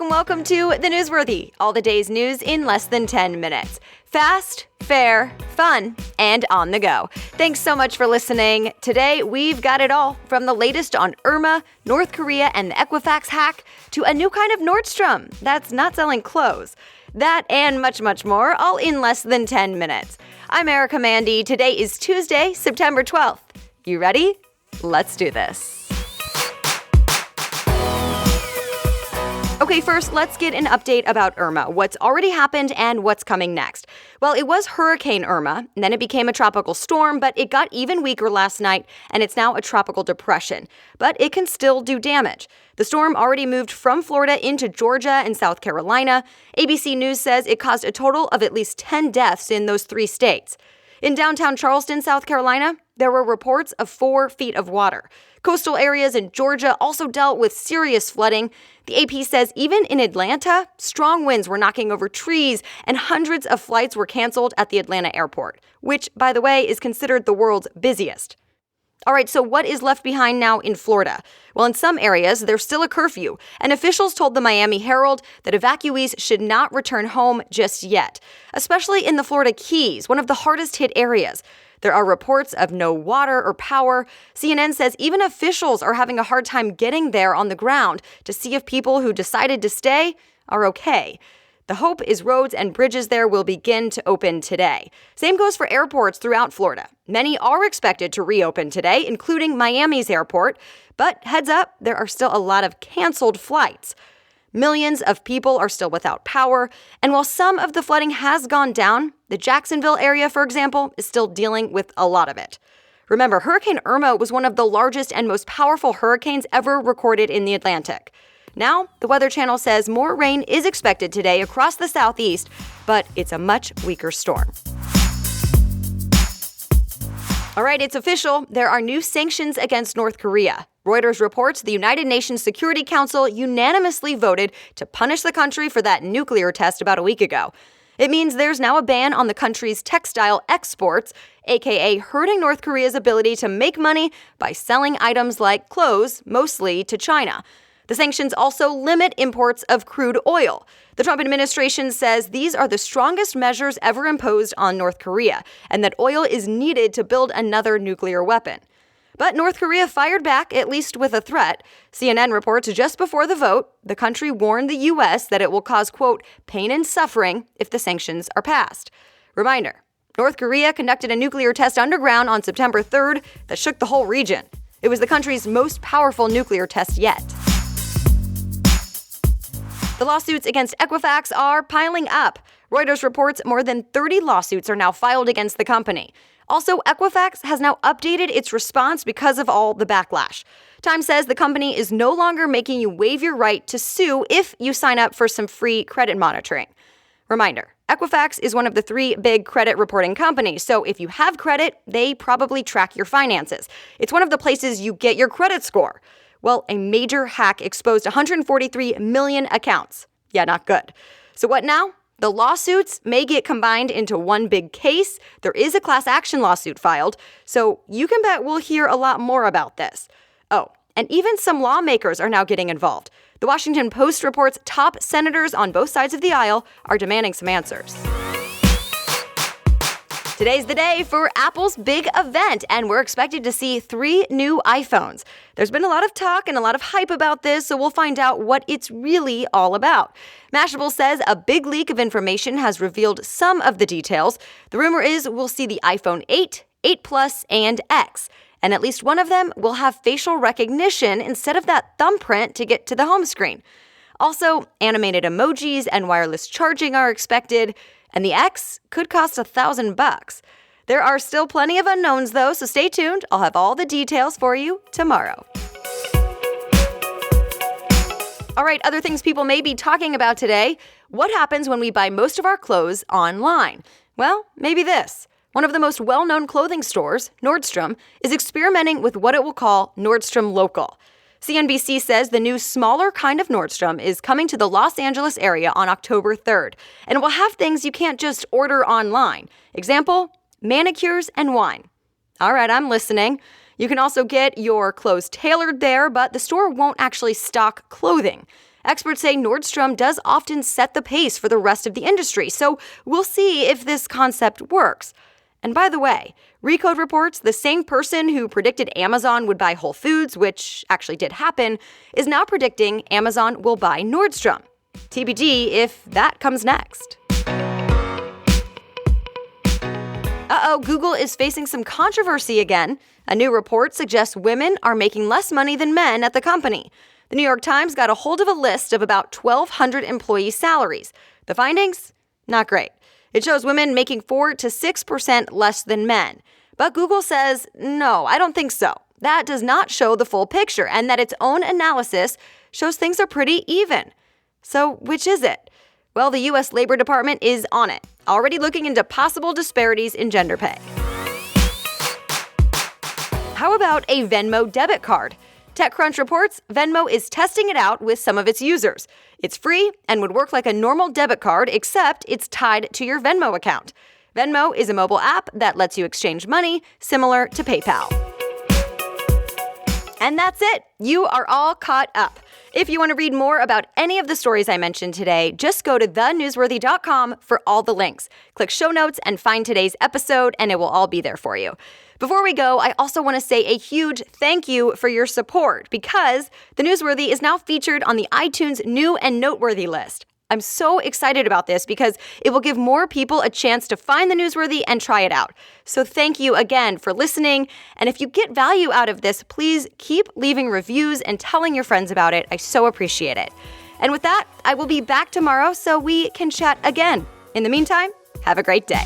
welcome to The Newsworthy. All the day's news in less than 10 minutes. Fast, fair, fun, and on the go. Thanks so much for listening. Today, we've got it all, from the latest on Irma, North Korea, and the Equifax hack, to a new kind of Nordstrom that's not selling clothes. That and much, much more, all in less than 10 minutes. I'm Erica Mandy. Today is Tuesday, September 12th. You ready? Let's do this. Okay, first, let's get an update about Irma, what's already happened and what's coming next. Well, it was Hurricane Irma, and then it became a tropical storm, but it got even weaker last night, and it's now a tropical depression. But it can still do damage. The storm already moved from Florida into Georgia and South Carolina. ABC News says it caused a total of at least 10 deaths in those three states. In downtown Charleston, South Carolina, there were reports of 4 feet of water. Coastal areas in Georgia also dealt with serious flooding. The AP says even in Atlanta, strong winds were knocking over trees and hundreds of flights were canceled at the Atlanta airport, which, by the way, is considered the world's busiest. All right, so what is left behind now in Florida? Well, in some areas, there's still a curfew, and officials told the Miami Herald that evacuees should not return home just yet, especially in the Florida Keys, one of the hardest hit areas. There are reports of no water or power. CNN says even officials are having a hard time getting there on the ground to see if people who decided to stay are okay. The hope is roads and bridges there will begin to open today. Same goes for airports throughout Florida. Many are expected to reopen today, including Miami's airport. But heads up, there are still a lot of canceled flights. Millions of people are still without power, and while some of the flooding has gone down, the Jacksonville area, for example, is still dealing with a lot of it. Remember, Hurricane Irma was one of the largest and most powerful hurricanes ever recorded in the Atlantic. Now, the Weather Channel says more rain is expected today across the southeast, but it's a much weaker storm. All right, it's official. There are new sanctions against North Korea. Reuters reports the United Nations Security Council unanimously voted to punish the country for that nuclear test about a week ago. It means there's now a ban on the country's textile exports, aka hurting North Korea's ability to make money by selling items like clothes, mostly to China. The sanctions also limit imports of crude oil. The Trump administration says these are the strongest measures ever imposed on North Korea, and that oil is needed to build another nuclear weapon. But North Korea fired back, at least with a threat. CNN reports just before the vote, the country warned the U.S. that it will cause, quote, pain and suffering if the sanctions are passed. Reminder, North Korea conducted a nuclear test underground on September 3rd that shook the whole region. It was the country's most powerful nuclear test yet. The lawsuits against Equifax are piling up. Reuters reports more than 30 lawsuits are now filed against the company. Also, Equifax has now updated its response because of all the backlash. Time says the company is no longer making you waive your right to sue if you sign up for some free credit monitoring. Reminder, Equifax is one of the 3 big credit reporting companies, so if you have credit, they probably track your finances. It's one of the places you get your credit score. Well, a major hack exposed 143 million accounts. Yeah, not good. So what now? The lawsuits may get combined into one big case. There is a class action lawsuit filed, so you can bet we'll hear a lot more about this. Oh, and even some lawmakers are now getting involved. The Washington Post reports top senators on both sides of the aisle are demanding some answers. Today's the day for Apple's big event, and we're expected to see 3 new iPhones. There's been a lot of talk and a lot of hype about this, so we'll find out what it's really all about. Mashable says a big leak of information has revealed some of the details. The rumor is we'll see the iPhone 8, 8 Plus, and X. And at least one of them will have facial recognition instead of that thumbprint to get to the home screen. Also, animated emojis and wireless charging are expected. And the X could cost $1,000. There are still plenty of unknowns, though, so stay tuned. I'll have all the details for you tomorrow. All right, other things people may be talking about today. What happens when we buy most of our clothes online? Well, maybe this. One of the most well-known clothing stores, Nordstrom, is experimenting with what it will call Nordstrom Local. CNBC says the new smaller kind of Nordstrom is coming to the Los Angeles area on October 3rd, and it will have things you can't just order online. Example, manicures and wine. All right, I'm listening. You can also get your clothes tailored there, but the store won't actually stock clothing. Experts say Nordstrom does often set the pace for the rest of the industry, so we'll see if this concept works. And by the way, Recode reports the same person who predicted Amazon would buy Whole Foods, which actually did happen, is now predicting Amazon will buy Nordstrom. TBD if that comes next. Google is facing some controversy again. A new report suggests women are making less money than men at the company. The New York Times got a hold of a list of about 1,200 employee salaries. The findings? Not great. It shows women making 4 to 6% less than men. But Google says, no, I don't think so. That does not show the full picture, and that its own analysis shows things are pretty even. So which is it? Well, the U.S. Labor Department is on it, already looking into possible disparities in gender pay. How about a Venmo debit card? TechCrunch reports Venmo is testing it out with some of its users. It's free and would work like a normal debit card, except it's tied to your Venmo account. Venmo is a mobile app that lets you exchange money, similar to PayPal. And that's it. You are all caught up. If you want to read more about any of the stories I mentioned today, just go to thenewsworthy.com for all the links. Click show notes and find today's episode, and it will all be there for you. Before we go, I also want to say a huge thank you for your support, because The Newsworthy is now featured on the iTunes New and Noteworthy list. I'm so excited about this because it will give more people a chance to find The Newsworthy and try it out. So thank you again for listening. And if you get value out of this, please keep leaving reviews and telling your friends about it. I so appreciate it. And with that, I will be back tomorrow so we can chat again. In the meantime, have a great day.